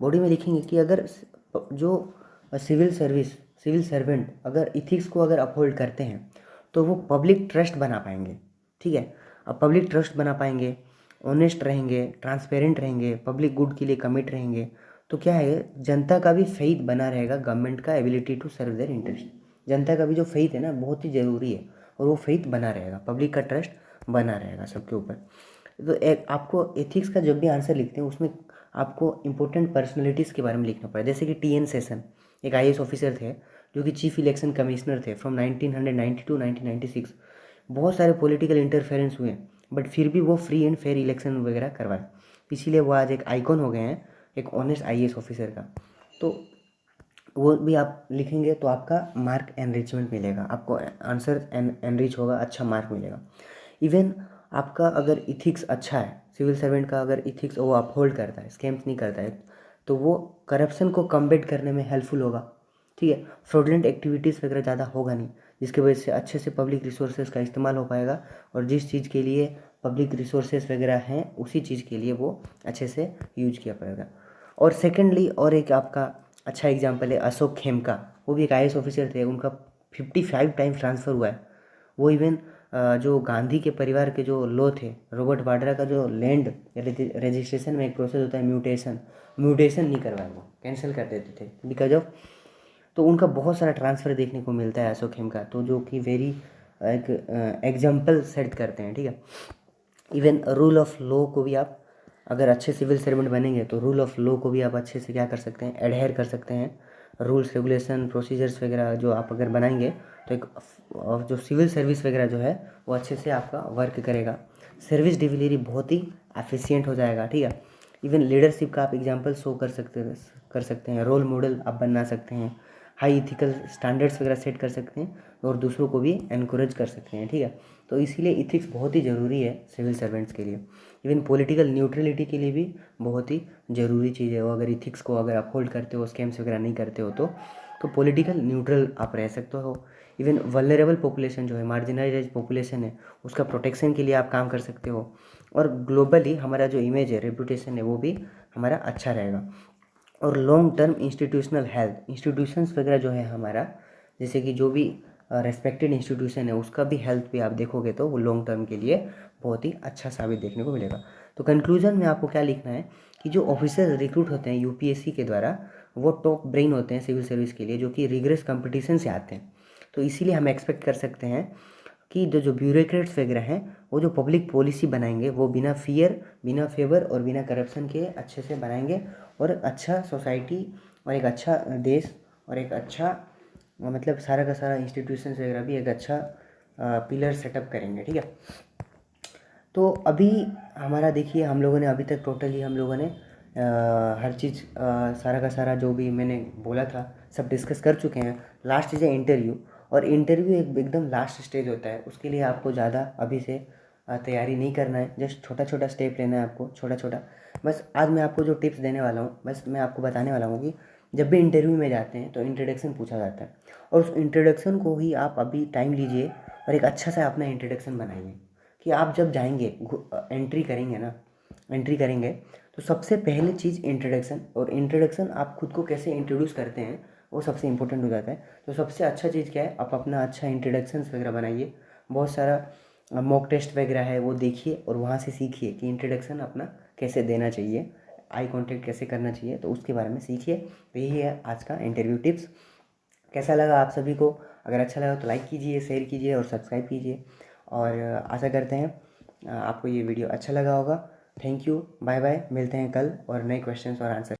बॉडी में लिखेंगे कि अगर जो सिविल सर्वेंट अगर इथिक्स को अगर अपहोल्ड करते हैं तो वो पब्लिक ट्रस्ट बना पाएंगे, ठीक है। अब पब्लिक ट्रस्ट बना पाएंगे, ऑनेस्ट रहेंगे, ट्रांसपेरेंट रहेंगे, पब्लिक गुड के लिए कमिट रहेंगे, तो क्या है, जनता का भी फेथ बना रहेगा, गवर्नमेंट का ability to serve their interest. जनता का भी जो फेथ है ना, बहुत ही ज़रूरी है, और वो फेथ बना रहेगा, पब्लिक का ट्रस्ट बना रहेगा सबके ऊपर। तो एक आपको एथिक्स का जब भी आंसर लिखते हैं उसमें आपको इंपॉर्टेंट पर्सनैलिटीज़ के बारे में लिखना पड़ा। जैसे कि टी.एन. सेशन एक IAS ऑफिसर थे जो कि चीफ इलेक्शन कमिश्नर थे फ्रॉम 1990 टू 1996। बहुत सारे पॉलिटिकल इंटरफेरेंस हुए, बट फिर भी वो फ्री एंड फेयर इलेक्शन वगैरह करवाए, इसीलिए वो आज एक आइकॉन हो गए हैं, एक ऑनेस्ट IAS ऑफिसर का। तो वो भी आप लिखेंगे तो आपका मार्क एनरिचमेंट मिलेगा, आपको आंसर एनरिच होगा, अच्छा मार्क मिलेगा। इवन आपका अगर इथिक्स अच्छा है, सिविल सर्वेंट का अगर इथिक्स वो अपहोल्ड करता है, स्कैम्स नहीं करता है, तो वो करप्शन को कम्बेट करने में हेल्पफुल होगा, ठीक है। फ्रॉडलेंट एक्टिविटीज़ वगैरह ज़्यादा होगा नहीं, जिसकी वजह से अच्छे से पब्लिक रिसोर्सेज का इस्तेमाल हो पाएगा, और जिस चीज़ के लिए पब्लिक रिसोर्सेज वगैरह हैं उसी चीज़ के लिए वो अच्छे से यूज किया पाएगा। और सेकेंडली और एक आपका अच्छा एग्जाम्पल है अशोक खेमका, वो भी एक IAS ऑफिसर थे, उनका 55 टाइम्स ट्रांसफ़र हुआ है। वो इवन जो गांधी के परिवार के जो लॉ थे, रॉबर्ट वाड्रा का जो लैंड रजिस्ट्रेशन में एक प्रोसेस होता है म्यूटेशन नहीं करवाए, वो कैंसिल कर देते थे बिकॉज ऑफ। तो उनका बहुत सारा ट्रांसफ़र देखने को मिलता है अशोक खेम का, तो जो कि वेरी एक एग्जाम्पल सेट करते हैं, ठीक है। इवन रूल ऑफ लॉ को भी आप अगर अच्छे सिविल सर्वेंट बनेंगे तो रूल ऑफ लॉ को भी आप अच्छे से क्या कर सकते हैं, एडहेयर कर सकते हैं। रूल्स रेगुलेशन प्रोसीजर्स वगैरह जो आप अगर बनाएंगे तो एक जो सिविल सर्विस वगैरह जो है वो अच्छे से आपका वर्क करेगा, सर्विस डिलीवरी बहुत ही एफिशिएंट हो जाएगा, ठीक है। इवन लीडरशिप का आप एग्जांपल शो कर सकते हैं, रोल मॉडल आप बना सकते हैं, हाई इथिकल स्टैंडर्ड्स वगैरह सेट कर सकते हैं और दूसरों को भी एनकरेज कर सकते हैं, ठीक है। तो इसीलिए इथिक्स बहुत ही ज़रूरी है सिविल सर्वेंट्स के लिए। इवन पॉलिटिकल न्यूट्रलिटी के लिए भी बहुत ही ज़रूरी चीज़ है। वो अगर इथिक्स को अगर अपहोल्ड करते हो, स्कैम्स वगैरह नहीं करते हो, तो पॉलिटिकल न्यूट्रल आप रह सकते हो। इवन वल्नरेबल पॉपुलेशन जो है, मार्जिनाइज्ड पॉपुलेशन है, उसका प्रोटेक्शन के लिए आप काम कर सकते हो। और ग्लोबली हमारा जो इमेज है, रेपुटेशन है, वो भी हमारा अच्छा रहेगा। और long term institutional health, institutions वगैरह जो है हमारा, जैसे कि जो भी रेस्पेक्टेड इंस्टीट्यूशन है उसका भी हेल्थ भी आप देखोगे तो वो लॉन्ग टर्म के लिए बहुत ही अच्छा साबित देखने को मिलेगा। तो कंक्लूजन में आपको क्या लिखना है कि जो ऑफिसर रिक्रूट होते हैं UPSC के द्वारा, वो टॉप ब्रेन होते हैं सिविल सर्विस के लिए, जो कि रिगरस कंपटीशन से आते हैं। तो इसीलिए हम एक्सपेक्ट कर सकते हैं कि जो ब्यूरोक्रेट्स वगैरह हैं वो जो पब्लिक पॉलिसी बनाएंगे वो बिना फियर, बिना फेवर और बिना करप्शन के अच्छे से बनाएंगे, और अच्छा सोसाइटी और एक अच्छा देश और एक अच्छा मतलब सारा का सारा इंस्टीट्यूशन वगैरह भी एक अच्छा पिलर सेटअप करेंगे, ठीक है। तो अभी हमारा देखिए, हम लोगों ने अभी तक टोटली हम लोगों ने हर चीज़ सारा का सारा जो भी मैंने बोला था सब डिस्कस कर चुके हैं। लास्ट चीज़ है इंटरव्यू, और इंटरव्यू एकदम लास्ट स्टेज होता है, उसके लिए आपको ज़्यादा अभी से तैयारी नहीं करना है, जस्ट छोटा छोटा स्टेप लेना है आपको, छोटा छोटा। बस आज मैं आपको जो टिप्स देने वाला हूँ, बस मैं आपको बताने वाला हूँ कि जब भी इंटरव्यू में जाते हैं तो इंट्रोडक्शन पूछा जाता है, और उस इंट्रोडक्शन को ही आप अभी टाइम लीजिए और एक अच्छा सा अपना इंट्रोडक्शन बनाइए कि आप जब जाएंगे एंट्री करेंगे ना, एंट्री करेंगे तो सबसे पहले चीज़ इंट्रोडक्शन, और इंट्रोडक्शन आप खुद को कैसे इंट्रोड्यूस करते हैं वो सबसे इंपॉर्टेंट हो जाता है। तो सबसे अच्छा चीज़ क्या है, आप अपना अच्छा इंट्रोडक्शन वगैरह बनाइए, बहुत सारा मॉक टेस्ट वगैरह है वो देखिए और वहाँ से सीखिए कि इंट्रोडक्शन अपना कैसे देना चाहिए, आई कांटेक्ट कैसे करना चाहिए, तो उसके बारे में सीखिए। तो यही है आज का इंटरव्यू टिप्स। कैसा लगा आप सभी को? अगर अच्छा लगा तो लाइक कीजिए, शेयर कीजिए और सब्सक्राइब कीजिए। और आशा करते हैं आपको ये वीडियो अच्छा लगा होगा। थैंक यू, बाय बाय, मिलते हैं कल और नए क्वेश्चंस और आंसर।